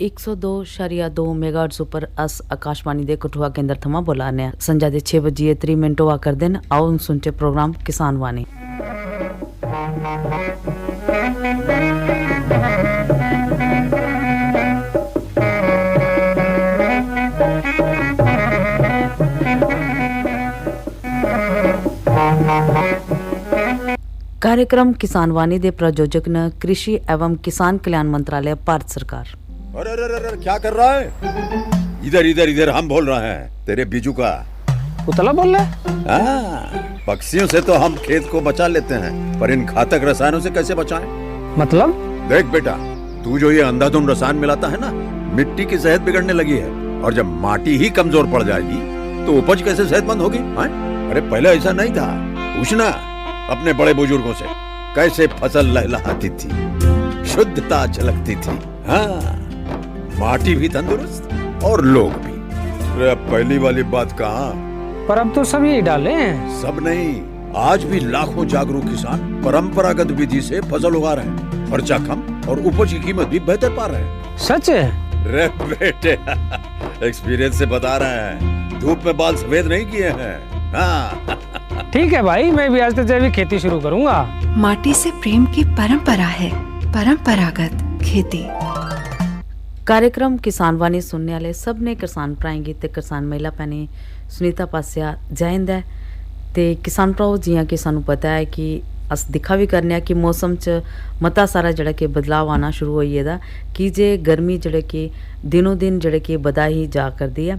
102.2 megahertz उपर अस आकाशवाणी दे कठुआ केंद्र थमां बोलाने संजा दे 6:30 हुआ करदे न। आओ सुनचे प्रोग्राम किसान वाणी। कार्यक्रम किसान वाणी दे प्रायोजक न कृषि एवं किसान कल्याण मंत्रालय भारत सरकार। अरे अरे अरे क्या कर रहा है? इधर इधर इधर हम बोल रहे हैं तेरे बीजू का। पुतला बोल रहा है? हाँ, पक्षियों से तो हम खेत को बचा लेते हैं, पर इन घातक रसायनों से कैसे बचाएं? मतलब? देख बेटा, तू जो ये अंधाधुंध रसायन मिलाता है ना, मिट्टी की सेहत बिगड़ने लगी है। और जब माटी ही कमजोर पड़ जाएगी तो उपज कैसे सेहतमंद होगी? अरे पहले ऐसा नहीं था। पूछना अपने बड़े बुजुर्गों से, कैसे फसल लहलहाती थी, शुद्धता झलकती थी। हाँ, माटी भी तंदुरुस्त और लोग भी। अरे पहली वाली बात कहाँ? पर अब तो सब यही डाले हैं। सब नहीं, आज भी लाखों जागरूक किसान परंपरागत विधि से फसल उगा रहे हैं। खर्चा कम और उपज की कीमत भी बेहतर पा रहे हैं। सच है? रे बेटे, एक्सपीरियंस से बता रहे हैं, धूप में बाल सफेद नहीं किए हैं। हाँ। ठीक है भाई, मैं भी आज से जैविक खेती शुरू करूंगा। माटी से प्रेम की परंपरा है, परंपरागत खेती। कार्यक्रम किसान वाणी सुनने वाले सब ने किसान भराएंगे ते किसान महिला भैनें सुनीता पासिया जैंद है ते किसान भराओ। जियां कि सानू पता है कि अस दिखा भी करने कि मौसम च मता सारा जड़ा कि बदलाव आना शुरू हो गेदा कि जे गर्मी जड़े कि दिनों दिन जड़े कि बधा ही जा करदी है।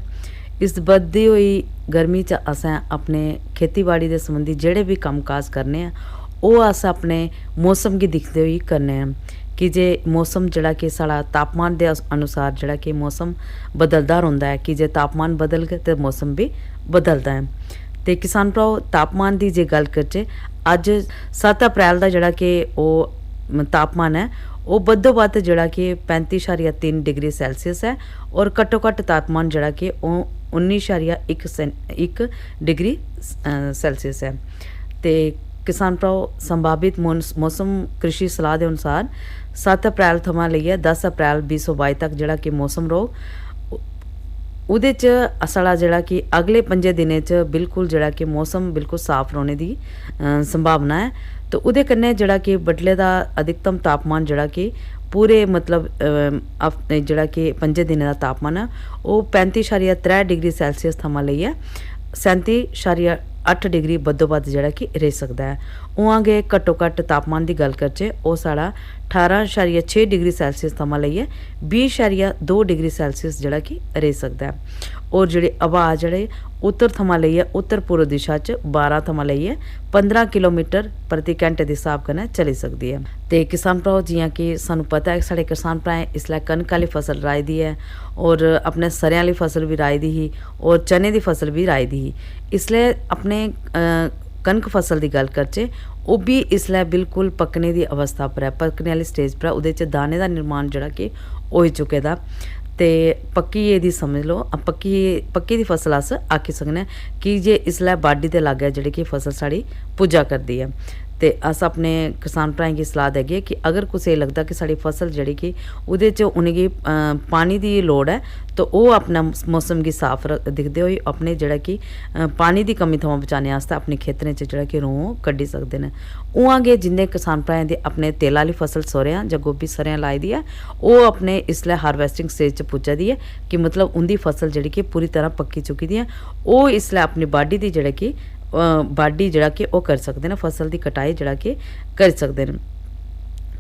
इस बधदी हुई गर्मी च असें अपने खेतीबाड़ी दे संबंधी जेड़े भी कम्म काज करने हैं ओह् अस अपने मौसम गी दिखदे होई करने हैं कि जे मौसम जड़ा कि साढ़ा तापमान दे अनुसार जड़ा कि मौसम बदलदा रौंह्दा है कि जे तापमान बदलग ते मौसम भी बदलदा है। ते किसान भराओ, तापमान दी जे गल करचै, अज 7 अप्रैल दा जड़ा कि ओह् तापमान है ओह् बद्धोबद्ध जड़ा कि 35.3 डिग्री सैल्सियस है और घट्टो घट्ट तापमान जड़ा कि ओह् 19.1 डिग्री सैल्सियस है। ते किसान भराओ, संभावित मौसम कृषि सलाह के अनुसार 7 अप्रैल थमां लेइयै 10 अप्रैल 2022 तक जड़ा कि मौसम रौह्ग। उहदे च साढ़ा जड़ा कि अगले 5 दिनें च बिल्कुल जड़ा कि मौसम बिल्कुल साफ रौह्ने दी संभावना है। तो उहदे कन्नै जड़ा कि बडले दा अधिकतम तापमान जड़ा कि पूरे मतलब जड़ा कि 5 दिनें दा तापमान है ओह् 35.3 डिग्री सैल्सियस थमां लेइयै 37.8 डिग्री बद्धोबद्ध जड़ा कि रेही सकदा है। उ'आं गै घट्टो घट्ट तापमान दी गल करचै ओह् साढ़ा 18.6 डिग्री सैल्सियस थमां लेइयै 20.2 डिग्री सैल्सियस जड़ा कि रेही सकदा है। और जेह्ड़ी हवा जेह्ड़े उत्तर थमां लेइयै उत्तर पूर्व दिशा च 12 थमां लेइयै 15 किलोमीटर प्रति घैंटे दे हिसाब कन्नै चली सकदी है। ते किसान भ्राओ, जियां कि सानू पता है साढ़े किसान भ्राएं इसलै कनक आह्ली फसल राही दी है और अपने सरेआं आह्ली फसल भी राही दी ही और चने दी फसल भी राही दी ही। इसलै अपने कनक फसल दी गल करचै, ओह् भी इसलै बिल्कुल पक्कने दी अवस्था पर है, पक्कने आह्ली स्टेज पर है। उहदे च दाने दा निर्माण जेह्ड़ा कि होई चुके दा ते पक्की एह्दी समझ लो, पक्की दी फसल अस आखी सकने कि जे इसलै बाड्डी दे लागै जेह्ड़ी कि फसल साढ़ी पुज्जा करदी है। ते अस अपने किसान भ्राएं गी सलाह देगे कि अगर कुसै लगदा कि साढ़ी फसल जेह्ड़ी कि उहदे च उनेंगी पानी दी लोड़ है तो ओह् अपना मौसम गी साफ दिखदे होई अपने जेह्ड़ा कि पानी दी कमी थमां बचाने आस्तै अपने खेतरें च जेह्ड़ा कि रूं कड्ढी सकदे न। उ'आं गै जिन्ने किसान भ्राएं दे अपने तेल आह्ली फसल सरेआं जां गोभी सरेआं लाई दी ऐ ओह् अपने इसलै हार्वेस्टिंग स्टेज च पुज्जा दी ऐ कि मतलब उंदी फसल जेह्ड़ी कि पूरी तरह पक्की चुकी दी ऐ। ओह् इसलै अपनी बाड्डी दी जेह्ड़ा कि बाड्डी जेह्ड़ा कि ओह् करी सकदे न, फसल दी कटाई जेह्ड़ा कि करी सकदे न।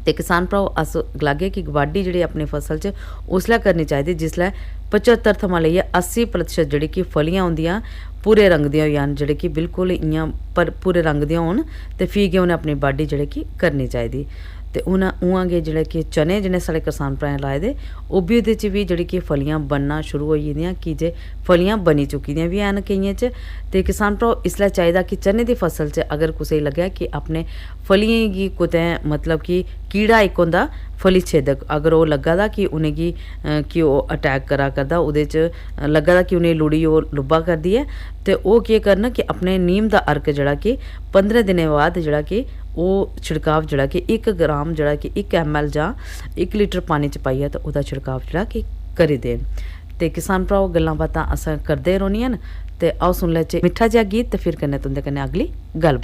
ते किसान भ्राओ, अस गलागे कि बाड्डी जेह्ड़ी अपनी फसल च उसलै करनी चाहिदी जिसलै 75 थमां लेइयै 80% जेह्ड़ी कि फलियां होंदियां पूरे रंग दियां होई जान, जेह्ड़े कि बिल्कुल इ'यां पर पूरे रंग दियां होन ते फ्ही गै उ'नें अपनी बाड्डी जेह्ड़ी कि करनी चाहिदी। ते हून उ'आं गै जेह्ड़े कि चने जि'नें साढ़े किसान भ्राएं लाए दे ओह् बी ओह्दे च भी जेह्ड़ी कि फलियां बनना शुरू होई गेदियां कि जे फलियां बनी चुकी दियां बी हैन केइयें च। ते किसान भ्राओ, इसलै चाहिदा कि चने दी फसल च अगर कुसै गी लग्गै कि अपने फलियें गी कुतै मतलब कि कीड़ा इक होंदा फली छेदक, अगर ओह् लग्गा दा कि उनेंगी कि ओह् अटैक करा करदा, ओह्दे च लग्गा दा कि उनेंगी लुड़ी ओह् लुब्भा करदी ऐ, ते ओह् केह् करन कि अपने नीम दा अर्क जेह्ड़ा कि 15 दिनें बाद जेह्ड़ा कि ਉਹ ਛਿੜਕਾਵ ਜਿਹੜਾ ਕਿ 1 ਗ੍ਰਾਮ ਜਿਹੜਾ ਕਿ 1 ml ਜਾਂ 1 ਲੀਟਰ ਪਾਣੀ ਚ ਪਾਈਏ ਤਾਂ ਉਹਦਾ ਛਿੜਕਾਵ ਜਿਹੜਾ ਕਿ ਕਰੀ ਦੇਣ। ਤੇ किसान भराओ गल्लां बातां असां करदे रौह्नियां न ते आओ सुन लैचे मिट्ठा जिहा गीत ते फिर कन्नै तुंदे कन्नै अगली गल्ल।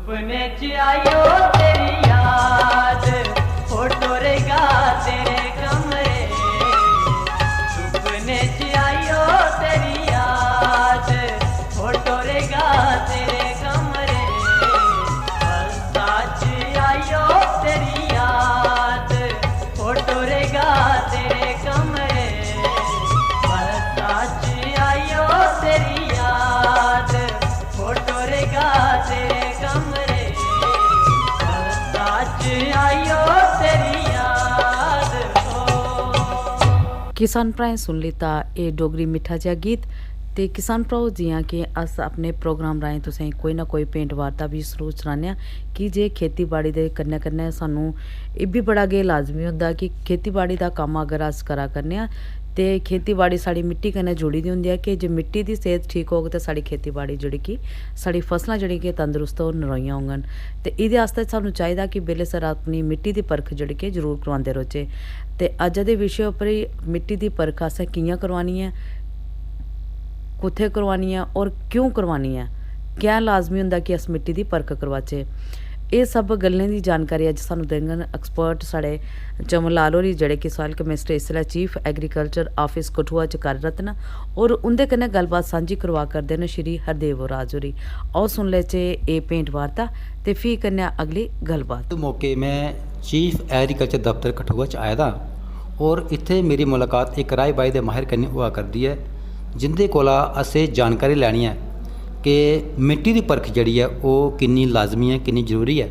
सुपने च आयो तेरी याद फोटो रेगा तेरे कमरे सुपने च आयो तेरी याद फोटो रेगा तेरे कमरे बरसा च आयो तेरी याद फोटो रेगा तेरे कमरे बरसा च आयो तेरी याद फोटो रेगा तेरे कमरे बरसा च आयो तेरी याद हो। किसान भ्राएं सुन लीता ये डोगरी मिट्ठा जिहा गीत ते किसान भ्राओ जियां कि अस अपने प्रोग्राम राहें तुसें कोई ना कोई पेंट वार्ता भी जरूर सनाने कि जे खेतीबाड़ी दे कन्नै कन्नै सानू एह् बी बड़ा गै लाजमी होंदा कि खेतीबाड़ी दा कम्म अगर अस करा करने आं ते खेतीबाड़ी साढ़ी मिट्टी कन्नै जुड़ी दी होंदी ऐ कि जे मिट्टी दी सेहत ठीक होग ते साढ़ी खेतीबाड़ी जेह्ड़ी कि साढ़ी फसलां जेह्ड़ी कि तंदरुस्त होर नरोइयां होङन ते एह्दे आस्तै सानू चाहिदा कि बेल्ले सिर अपनी मिट्टी दी परख जेह्ड़ी कि जरूर करवांदे रौह्चै ते अज्ज दे विशे उप्पर ही मिट्टी दी परख असें कि'यां करवानी ऐ कुत्थै करवानी ऐ और क्यों करवानी ऐ क्या लाजमी होंदा कि अस मिट्टी दी परख करवाचै एह् सब गल्लें दी जानकारी अज्ज सानू देङन एक्सपर्ट साढ़े चमन लाल होरी जेह्ड़े कि सायल केमिस्ट्री इसलै चीफ एग्रीकल्चर ऑफिस कठुआ च कार्यरत न और उंदे कन्नै गल्लबात सांझी करवा करदे न श्री हरदेव राज होरी आओ सुन लेचे एह् भेंट वार्ता ते फ्ही कन्नै अगली गल्लबात मौके मैं चीफ एग्रीकल्चर दफ्तर कठुआ च आए दा और इत्थे मेरी मुलाकात एक राय बाई दे माहिर कन्नै होआ करदी है जिंदे कोला असें जानकारी लैनी है कि मिट्टी दी परख जड़ी है वो किन्नी लाजमी है किन्नी जरूरी है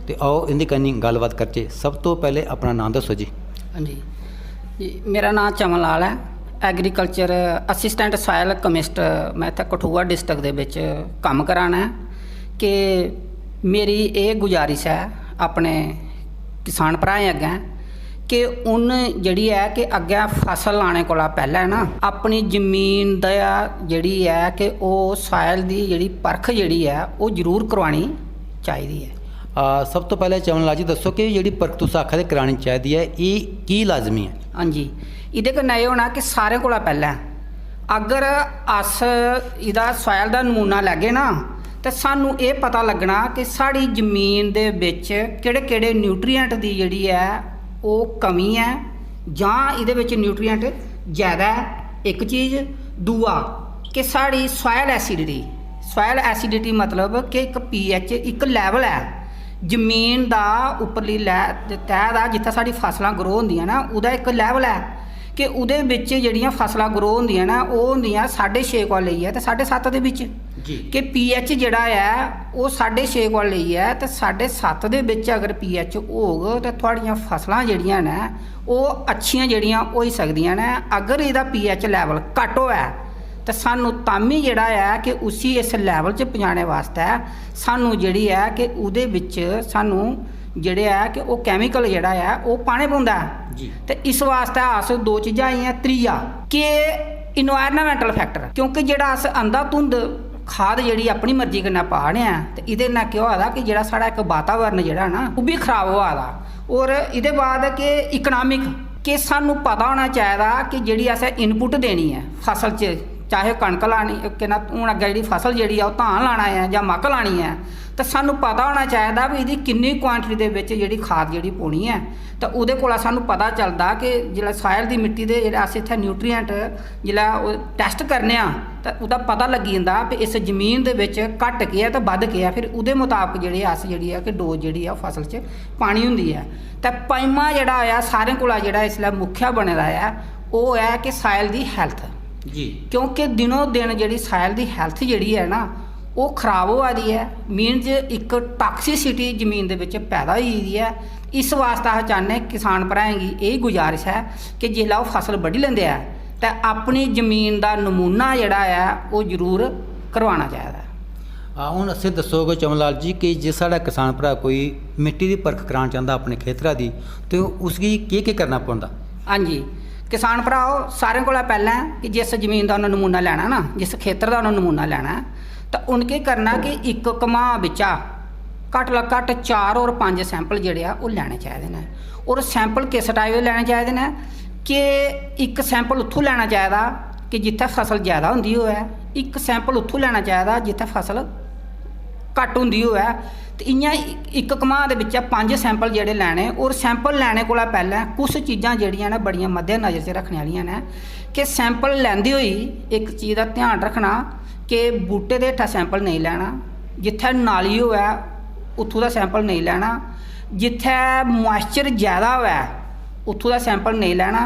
तो आओ इंदे कन्नै गल्लबात करचे। सब तो पहले अपना नाम दसो जी। हाँ जी मेरा नाम चमन लाल है एग्रीकल्चर असिस्टेंट सायल कमिस्ट मैं इत्थे कठुआ डिस्ट्रिक्ट दे विच कम्म कराना है कि मेरी ये गुजारिश है अपने किसान भराएं अग्गें कि उन जड़ी है कि अग्गें फसल लाने कोला पहले ना अपनी जमीन दा जड़ी है कि वो सायल दी जड़ी परख जड़ी है वो जरूर करवानी चाहिदी है। सब तो पहले चमन लाल जी दसो कि जड़ी परख तुस आखा दे करानी चाहिदी है ये की लाजमी है? हाँ जी इहदे कन्नै एह् होना कि सारे कोला पैह्लें अगर अस इहदा सायल दा नमूना लैगे ना तो सानू ये पता लगना कि साड़ी जमीन दे विच केड़े केड़े न्यूट्रीएंट दी जड़ी है वो कमी है जां इहदे विच न्यूट्रीएंट ज़्यादा है एक चीज़ दूआ कि साड़ी सॉयल एसिडिटी मतलब कि एक pH एक लैवल है जमीन दा उपरली तह दा जित्थे साड़ी फसलां ग्रो होंदियां ना उहदा एक लैवल है कि उहदे विच जेहड़ियां फसलां ग्रो होंदियां ना वो होंदियां 6.5 कोला लेइयै ते 7.5 दे विच कि pH जेहड़ा है वो 6.5 कोला लेइयै ते 7.5 दे विच अगर pH होग ते थुआड़ियां फसलां जेहड़ियां ने वो अच्छियां जेहड़ियां होई सकदियां ने। अगर इहदा pH लैवल घट होऐ तो सानू तामी जेहड़ा है कि उसी इस लैवल च पहुंचाने वास्ते सानू जेहड़ी है कि उहदे विच सानू जेहड़े है कि वो कैमिकल जेहड़ा है वो पाने पौंदा है ते इस वास्ते अस दो चीज़ां आईयां त्रीया कि इन्वायरनामेंटल फैक्टर क्योंकि जेहड़ा अस अंधाधुंध खाद जेहड़ी अपनी मर्जी कन्नै पा रहे हैं ते इहदे कन्नै केह् होआ दा कि जेहड़ा साढ़ा एक वातावरण जेहड़ा ना वो भी खराब होआ दा। और इहदे बाद कि इकनॉमिक कि सानू पता होना चाहिदा कि जेहड़ी असें इनपुट देनी है फसल च चाहे कणक लानी कि ना हूँ अग्गें जी फसल जी धान लाना है या मक्क लानी है तो सानू पता होना चाहिए भी इसकी किन्नी क्वांटिटी के जी खाद जी पौनी है तो वो कोला सानू पता चलता कि जिला सायल की मिट्टी के जो अस इतने न्यूट्रीएंट जिला टैसट करने तो वह पता लगी जाता भी इस जमीन के घट के है तो वध के है फिर वो मुताबिक जी अस जी कि डोज जी फसल च पानी होंगी है। तो पंजवां जोड़ा होया सारे को जोड़ा इसलिए मुख्य बने दा है वो है कि सायल की हैल्थ जी क्योंकि दिनों दिन जी सायल की हैल्थ जी है ना वो खराब होआ दी है मीनज एक टॉक्सिसिटी जमीन के विच पैदा हुई है। इस वास्ते अस चाहते किसान भराएं की यही गुजारिश है कि जिसलै वो फसल वड्ढी लेंदे है तो अपनी जमीन का नमूना जोड़ा है वो जरूर करवाना चाहिए। हुण असें दसोगे चमन लाल जी कि जे साढ़ा किसान भरा कोई मिट्टी की परख कराना चाहता अपने खेतरा की तो उसकी केह् करना पौंदा? हाँ जी किसान भराओ सारें को पहले कि जिस जमीन का उन्हें नमूना लेना ना जिस खेतर का उन्हें नमूना लेना तो उन केह् करना कि एक कमां बिच्चा घट ला घट 4 और 5 सैंपल जोड़े आ वो लैने चाहिए ने। और सैंपल किस टाइप के लैने चाहिए ने कि एक सैंपल उत्थों लेना चाहिए कि जिथे फसल ज़्यादा होंदी होए, एक सैंपल उत्थों लेना चाहिए जिथे फसल घट हुंदी होवे ते इ'यां इक कमां दे बिच्चा 5 सैंपल जेह्ड़े लैने और सैंपल लैने कोला पैह्लें कुछ चीज़ां जेह्ड़ियां न बड़ियां मद्दे नज़र च रखने आह्लियां न कि सैंपल लैंदे होई एक चीज़ दा ध्यान रखना कि बूटे दे हेठा सैंपल नहीं लैना, जित्थै नाली होवे उत्थों दा सैंपल नहीं लैना, जित्थै मॉइस्चर ज़्यादा होवे उत्थों दा सैंपल नहीं लैना,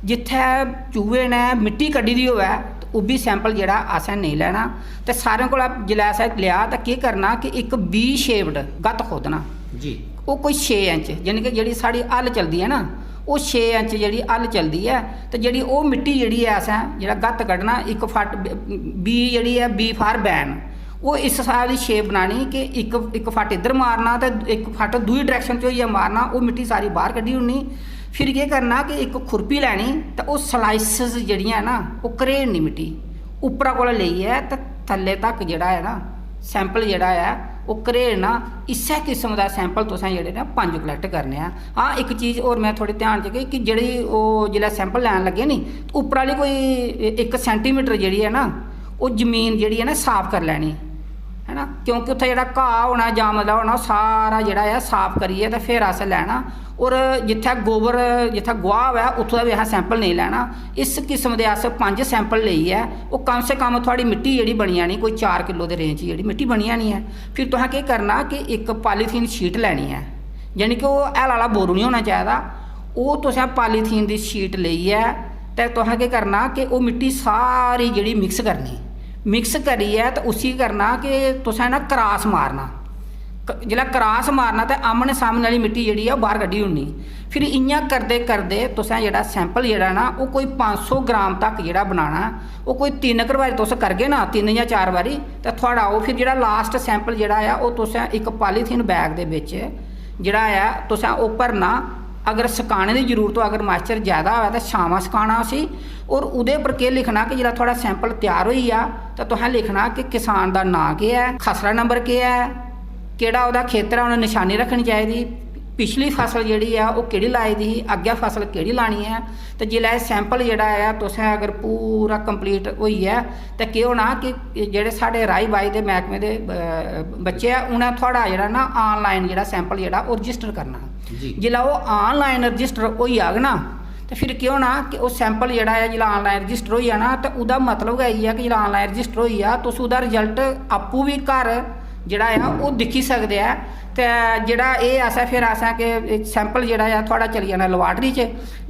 जित्थै चूहे ने मिट्टी कड्ढी दी होवे ओह् बी सैंपल जेह्ड़ा असें नहीं लैना। ते सारें कोला जिसलै असें लिया ते केह् करना कि इक बी शेप्ड गत्त खोदना जी। ओह् कोई 6 इंच यानी कि जेह्ड़ी साढ़ी हल चलदी है ना ओह् 6 इंच जेह्ड़ी हल चलदी है ते जेह्ड़ी ओह् मिट्टी जेह्ड़ी है असें जेह्ड़ा गत्त कड्ढना 1 फुट बी जेह्ड़ी है बी फार बैन ओह् इस स्हाब दी शेप बनानी कि इक फुट इद्धर मारना ते 1 फुट दूई डायरैक्शन च होइयै मारना, ओह् मिट्टी सारी बाहर कड्ढी ओड़नी। फिर केह् करना कि इक खुरपी लैनी ते ओह् स्लाइसिस जेह्ड़ियां ना ओह् घरेड़नी मिट्टी उप्परा कोला लेइयै ते थल्ले तक जेह्ड़ा है ना सैंपल जेह्ड़ा है ओह् घरेड़ना। इस्सै किस्म दा सैंपल तुसें जेह्ड़े ना 5 कलैक्ट करने आ। हाँ एक चीज़ होर मैं थोड़े ध्यान च कि जेह्ड़ी ओह् जिसलै सैंपल लैन लगे नी उप्परा आह्ली कोई 1 सेंटीमीटर जेह्ड़ी है ना ओह् जमीन जेह्ड़ी है ना साफ कर लैनी है ना, क्योंकि उत्थै जेह्ड़ा घाऽ होना जां मतलब होना ओह् सारा जेह्ड़ा है साफ करियै ते फिर असें लैना। और जित्थै गोबर जित्थै गोहा होवे उत्थों दा बी असें सैंपल नहीं लैना। इस किस्म दे अस 5 सैंपल लेइयै ओह् कम से कम थोड़ी मिट्टी जेह्ड़ी बनी जानी कोई 4 किलो दे रेंज जेह्ड़ी मिट्टी बनी जानी है। फिर तुसें केह् करना कि इक पॉलीथीन शीट लैनी है, यानी कि ओह् हैल आह्ला बोरू नहीं होना चाहिदा। ओह् तुसें पॉलीथीन दी शीट लेइयै ते तुसें केह् करना कि ओह् मिट्टी सारी जेह्ड़ी मिक्स करनी, मिक्स करियै ते उसी करना कि तुसें ना क्रॉस मारना। जिसलै क्रॉस मारना ते आमने सामने वाली मिट्टी जेह्ड़ी है ओह् बाहर कड्ढी ओड़नी। फिर इ'यां करदे करदे तुसें जेह्ड़ा सैंपल जेह्ड़ा ना ओह् कोई 500 ग्राम तक जेह्ड़ा बनाना। ओह् कोई 3 बारी तुस करगे ना 3 जां 4 बारी ते थुआढ़ा ओह् फिर जेह्ड़ा लास्ट सैंपल जेह्ड़ा है ओह् तुसें इक पॉलीथीन बैग दे बिच जेह्ड़ा है तुसें ओह् भरना। अगर सकाने की जरूरत हो, अगर मॉइस्चर ज़्यादा हो तो शामां सकाना उसी। और उहदे पर केह् लिखना कि जिसलै थुआढ़ा सैंपल तैयार होई जा तो तुसें लिखना कि किसान दा नाम केह् है, खसरा नंबर केह् है, केड़ा ओहदा खेतर है, उन्हें निशानी रखनी चाहिए, पिछली फसल जेह्ड़ी है ओह् केह्ड़ी लाई दी ही, अग्गें फसल केह्ड़ी लानी है। तो जिसलै सैंपल जेह्ड़ा है तुसें अगर पूरा कंप्लीट होई है तो केह् होना कि जेह्ड़े साढ़े राही बाही दे मैह्कमे दे बच्चे ऐ उ'नें थुआढ़ा जेह्ड़ा ना ऑनलाइन जेह्ड़ा सैंपल जेह्ड़ा ओह् रजिस्टर करना। जिसलै ओह् ऑनलाइन रजिस्टर होई जाग ना तो फिर केह् होना कि ओह् सैंपल जेह्ड़ा है जिसलै ऑनलाइन रजिस्टर होई जाना तो ओह्दा मतलब गै इ'यै कि जिसलै ऑनलाइन रजिस्टर होई जा तुस ओह्दा रिजल्ट आपूं बी घर जेह्ड़ा है ओह् दिक्खी सकदे ऐ। ते जेह्ड़ा एह् असें फिर असें कि सैंपल जेह्ड़ा है थुआढ़ा चली जाना लैबार्टरी च।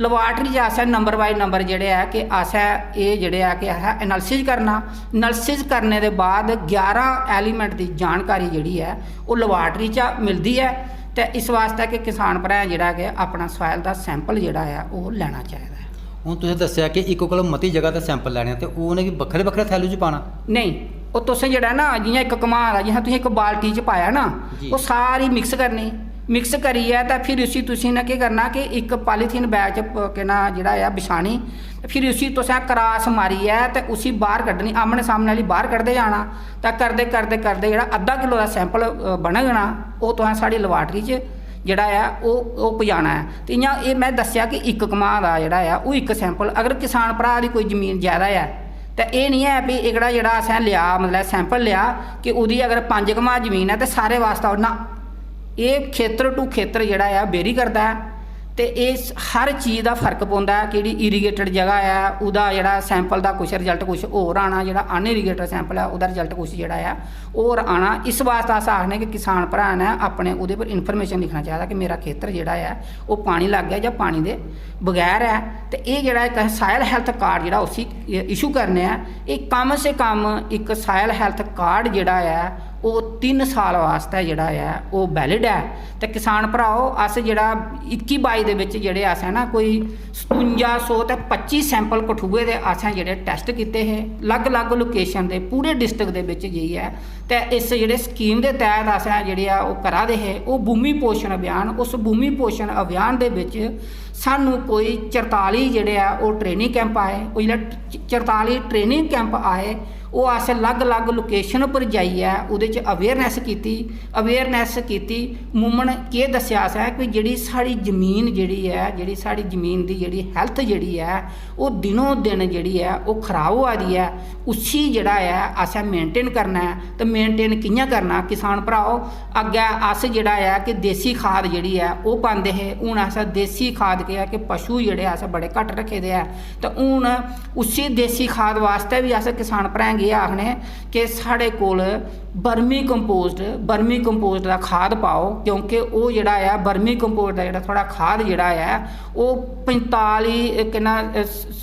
लैबार्टरी च असें नंबर बाय नंबर जेह्ड़े है कि असें एह् जेह्ड़े है कि असें एनालिसिस करना। एनालिसिस करने दे बाद 11 एलीमेंट दी जानकारी जेह्ड़ी है ओह् लैबार्टरी चा मिलदी है। ते इस वास्ते कि किसान भ्राएं जेह्ड़ा कि अपना सॉइल दा सैंपल जेह्ड़ा है ओह् लैना चाहिदा है। ਹੁਣ ਤੁਸੀਂ ਦੱਸਿਆ कि इक्को कोला मती जगह ते सैंपल लैने ते उ'नें गी बक्खरे बक्खरे थैलू च पाना? नहीं, ओह् तुसें जेह्ड़ा ना जियां इक कमाल आ जियां तुसें इक बाल्टी च पाया ना ओह् सारी मिक्स करनी। मिक्स करियै ते फिर उसी तुसीं ना केह् करना कि इक पॉलीथीन बैग च केह् ना जेह्ड़ा है बिछानी। फिर उसी तुसें क्रॉस मारियै ते उसी बाहर कड्ढनी, आमने सामने आह्ली बाहर कड्ढदे जाना। ते करदे करदे करदे जेह्ड़ा अद्धा किलो दा सैंपल बनग ना ओह् तुसें साढ़ी लैबार्टरी च जेह्ड़ा है ओह् पजाना है। तो इ'यां एह् मैं दस्सेआ कि इक कमां दा जेह्ड़ा है ओह् इक सैंपल। अगर किसान भ्राऽ दी कोई जमीन ज़्यादा है तो एह् नहीं है भी एह्कड़ा जेह्ड़ा असें लिया मतलब सैंपल लिया कि ओह्दी अगर 5 कनाल जमीन है तो सारे वास्ते ना, एह् खेतर टू खेतर जेह्ड़ा है वेरी करदा है। तो इस हर चीज़ का फर्क पौंदा है कि इरीगेटेड जगह है उसका जेह्ड़ा सैंपल का कुछ रिजल्ट कुछ होर आना, जेह्ड़ा अनइरीगेटेड सैंपल है उसका रिजल्ट कुछ जेह्ड़ा है होर आना। इस वास्ते अस आखने कि किसान भ्राऽ ने अपने उहदे पर इन्फॉर्मेशन लिखना चाहिदा कि मेरा खेतर जेह्ड़ा है वो पानी लग गया जां पानी दे बगैर है। तो ये जेह्ड़ा इक सायल हैल्थ कार्ड जेह्ड़ा उसी इशू करने हैं, एक कम से कम एक सायल हैल्थ कार्ड जेह्ड़ा है वो 3 साल वास्ते जेह्ड़ा है वो वैलिड है। तो किसान भराओ अस जेह्ड़ा 21-22 दे विच जेह्ड़े असें ना कोई 5700 ते 25 सैंपल कठुए दे असें जेह्ड़े टेस्ट कीते हे अलग अलग लोकेशन दे पूरे डिस्ट्रिक्ट दे विच जाइयै। ते इस जेह्ड़े स्कीम दे तैह्त असें जेह्ड़े आ ओह् करा दे हे ओह् भूमि पोषण अभियान। उस भूमि पोषण अभियान दे विच सानू कोई 44 जेह्ड़े आ ओह् ट्रेनिंग कैंप आए। ओह् जेल्लै 44 ट्रेनिंग कैंप आए ਉਹ ਅਸ ਅਲੱਗ-ਅਲੱਗ ਲੋਕੇਸ਼ਨ ਪਰ ਜਾਈਏ ਉਹਦੇ 'ਚ ਅਵੇਅਰਨੈਸ ਕੀਤੀ ਮੂਮਨ ਕੀ ਦੱਸਿਆ ਹੈ ਕਿ ਜਿਹੜੀ ਸਾਡੀ ਜ਼ਮੀਨ ਜਿਹੜੀ ਹੈ ਜਿਹੜੀ ਸਾਡੀ ਜ਼ਮੀਨ ਦੀ ਜਿਹੜੀ ਹੈਲਥ ਜਿਹੜੀ ਹੈ ਉਹ ਦਿਨੋਂ ਦਿਨ ਜਿਹੜੀ ਹੈ ਉਹ ਖਰਾਬ ਹੋ ਰਹੀ ਹੈ ਉਸੀ ਜਿਹੜਾ ਹੈ ਅਸਾਂ ਮੇਨਟੇਨ करना है तो मेनटेन कि'यां करना किसान भराओ अग्गे अस जिहड़ा है कि देसी खाद जिहड़ी है वो पांदे है हुण अस देसी खाद के है कि पशु जिहड़े अस बड़े घट रखे दे है तो हुण उसी देसी खाद वास्ते भी अस किसान भराएं गी आखने कि साढ़े कोल बर्मी कंपोस्ट दा खाद पाओ क्योंकि वो जिहड़ा है बर्मी कंपोस्ट दा जिहड़ा थोड़ा खाद जिहड़ा है वो 45 किन्ना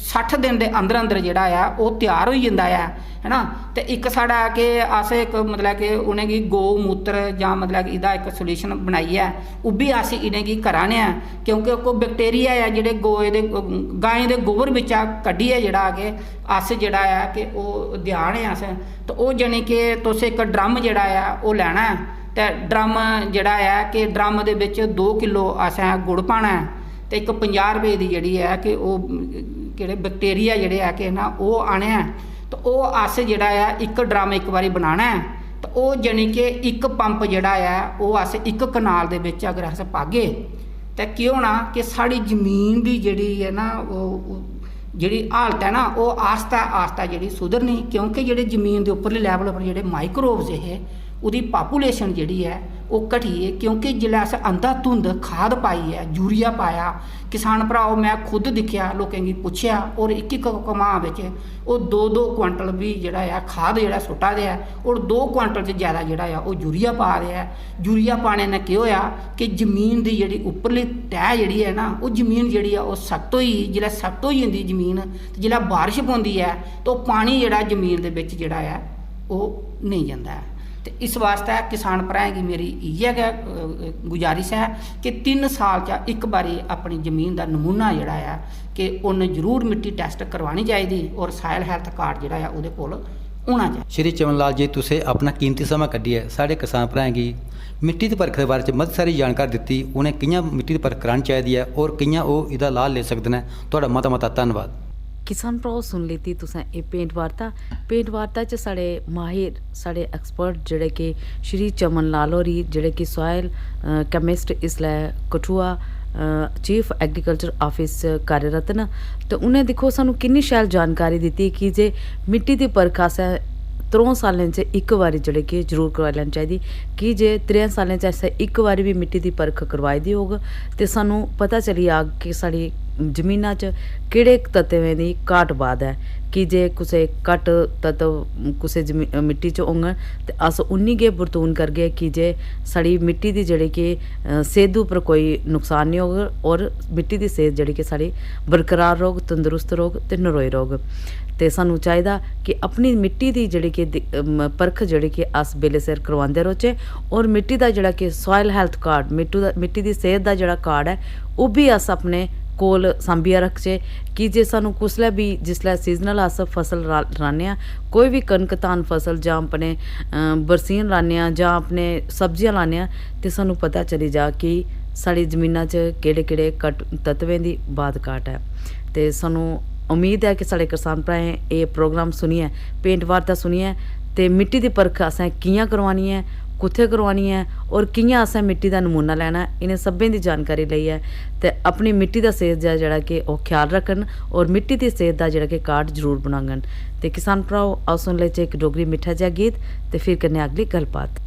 60 दिन दे अंदर अंदर जिहड़ा है वो तैयार हो जांदा है ना। तो एक साढ़ा कि अस एक मतलब कि उ'नें गी गौ मूत्र जां मतलब कि इहदा एक सोल्यूशन बनाई है वो भी अस इ'नें गी कराने आ क्योंकि कोई बैक्टीरिया है जेह्ड़े गायें दे गोबर बिच्चा कड्ढियै जेह्ड़ा कि अस जेह्ड़ा है कि ओह् देआने अस तो ओह् जानी कि तुस एक ड्रम जेह्ड़ा है ओह् लैना है ते ड्रम जेह्ड़ा है कि ड्रम दे बिच 2 किलो असें गुड़ पाना है ते एक 50 रुपए दी जेह्ड़ी है कि ओह् किहड़े बैक्टीरिया जेह्ड़े है कि ना ओह् आने हैं तो वह अस जिहड़ा है एक ड्रम एक बारी बनाना है तो वह जानी कि एक पंप जिहड़ा है वह अस एक कनाल दे विच अगर अस पागे तो की होना कि साड़ी जमीन की जिहड़ी है ना जिहड़ी हालत है ना वो आस्ता आस्ता जिहड़ी सुधरनी क्योंकि जिहड़े जमीन के उपरले लैवल पर जिहड़े माइक्रोब्स है उसकी पापूलेशन जिहड़ी है वो घटी है क्योंकि जिसलै अस अंधाधुंध खाद पाई है यूरिया पाया किसान भराओ मैं खुद दिखिया लोकें गी पुच्छया और एक कमां बिच वो 2-2 क्वांटल भी जिहड़ा है खाद जिहड़ा सुट्टा दे है और 2 क्वांटल से ज़्यादा जिहड़ा है वो यूरिया पा रहा है। यूरिया पाने ने क्या होया कि जमीन की जिहड़ी उपरली तह जिहड़ी है ना वो जमीन जिहड़ी है वो सख्त होई जिसलै सख्त हो जाती जमीन तो जिसलै बारिश पौंदी है तो पानी जिहड़ा जमीन दे विच जिहड़ा है वो नहीं जाता है। तो इस वास्ते किसान भराएं की मेरी इ'यै गै गुजारिश है कि 3 साल च एक बारी अपनी जमीन का नमूना जिहड़ा है कि उन्हें जरूर मिट्टी टेस्ट करवानी चाहिए और साइल हैल्थ कार्ड जिहड़ा है उहदे कोल होना चाहिए। श्री चमन लाल जी तुसें अपना कीमती समा कड्ढियै साढ़े किसान भराएं गी मिट्टी दी परख दे बारे च मती सारी जानकारी दित्ती उ'नें कि'यां मिट्टी दी परख करानी चाहिदी है और कि'यां ओह् इहदा लाभ ले सकदे न। तुहाडा मता मता धन्नवाद। किसान भ्राओ सुन लेती तुसें एह् पेंट वार्ता च साढ़े माहिर साढ़े एक्सपर्ट जेह्ड़े कि श्री चमन लाल होरी जेह्ड़े कि सॉयल केमिस्ट इसलै कठुआ चीफ एग्रीकल्चर ऑफिस कार्यरत न तो उ'नें दिक्खो सानू किन्नी शैल जानकारी दित्ती कि जे मिट्टी दी परख असें 3 सालें च इक बारी जेह्ड़े कि जरूर करवाई लैनी चाहिदी कि जे 3 सालें च असें इक बारी भी मिट्टी दी परख करवाई दी होग ते सानू पता चली जाग कि साढ़ी जमीना च केह्ड़े तत्वें दी घाट बाद है कि जे कुसै घट्ट तत्व कुसै मिट्टी च होङन ते अस उन्नी गै बरतून करगे कि जे साढ़ी मिट्टी दी जेह्ड़ी कि सेह्त उप्पर कोई नुकसान नहीं होग और मिट्टी दी सेह्त जेह्ड़ी कि साढ़ी बरकरार रौह्ग तंदरुस्त रौह्ग ते नरोई रौह्ग। ते सानू चाहिदा कि अपनी मिट्टी दी जेह्ड़ी कि परख जेह्ड़ी कि अस बेल्ले सिर करवांदे रौह्चै और मिट्टी दा जेह्ड़ा कि सॉयल हैल्थ कार्ड मिट्टी दी सेह्त दा जेह्ड़ा कार्ड है ओह् भी अस अपने कोल सांभियै रखचै कि जे सानू कुसलै भी जिसलै सीजनल अस फसल राह्ने आं कोई भी कनक धान फसल जां अपने बरसीन लान्ने आं जां अपने सब्जियां लान्ने आं ते सानू पता चली जा कि साढ़ी जमीना च केह्ड़े केह्ड़े तत्वें दी बात घाट है। ते सानू उम्मीद है कि साढ़े किसान भ्राएं एह् प्रोग्राम सुनियै पेंट वार्ता सुनियै ते मिट्टी दी परख असें कि'यां करवानी है कुत्थै करवानी है और कि'यां असें मिट्टी दा नमूना लैना है इनें सब्भें दी जानकारी लेइयै ते अपनी मिट्टी दा सेहत दा जेह्ड़ा कि ओह् ख्याल रखन और मिट्टी दी सेहत दा जेह्ड़ा कि कार्ड जरूर बनाङन। ते किसान भ्राओ आओ सुन लेचै इक डोगरी मिट्ठा जेहा गीत ते फिर करने अगली गल्लबात।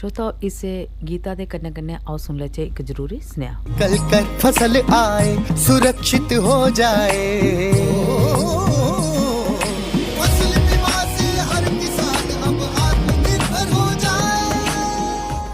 श्रोताओ इस गीता दे कन्ने कन्ने आओ सुन लेचे एक जरूरी स्नेहा। कल कर फसल आए सुरक्षित हो जाए, फसल बीमा से हर किसान अब आत्मनिर्भर हो जाए।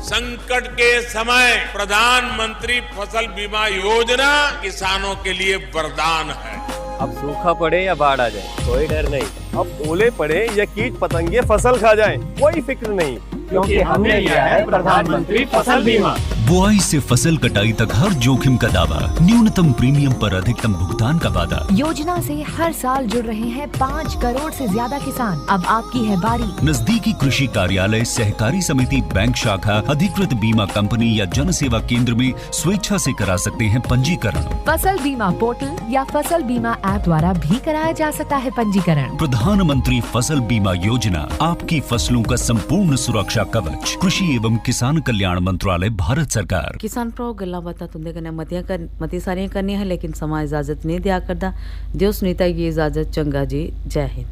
संकट के समय प्रधानमंत्री फसल बीमा योजना किसानों के लिए वरदान है। अब सूखा पड़े या बाढ़ आ जाए कोई डर नहीं, अब ओले पड़े या कीट पतंगे फसल खा जाए कोई फिक्र नहीं, क्योंकि हमने लिया है प्रधानमंत्री फसल बीमा। बुआई से फसल कटाई तक हर जोखिम का दावा, न्यूनतम प्रीमियम पर अधिकतम भुगतान का वादा। योजना से हर साल जुड़ रहे हैं 5 करोड़ से ज्यादा किसान। अब आपकी है बारी। नजदीकी कृषि कार्यालय, सहकारी समिति, बैंक शाखा, अधिकृत बीमा कंपनी या जन सेवा केंद्र में स्वेच्छा से करा सकते हैं पंजीकरण। फसल बीमा पोर्टल या फसल बीमा ऐप द्वारा भी कराया जा सकता है पंजीकरण। प्रधानमंत्री फसल बीमा योजना, आपकी फसलों का संपूर्ण सुरक्षा कवच। कृषि एवं किसान कल्याण मंत्रालय, भारत सरकार। किसान प्रो गल्ला बात तुंदे कन्ने मती सारियां करनी है, लेकिन समा इजाजत नहीं दिया करदा। दियो सुनीता की इजाजत। चंगा जी, जय हिंद।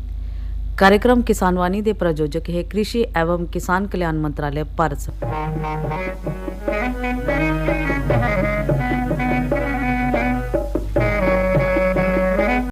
कार्यक्रम किसान वाणी दे प्रायोजक है कृषि एवं किसान कल्याण मंत्रालय, भारत सरकार।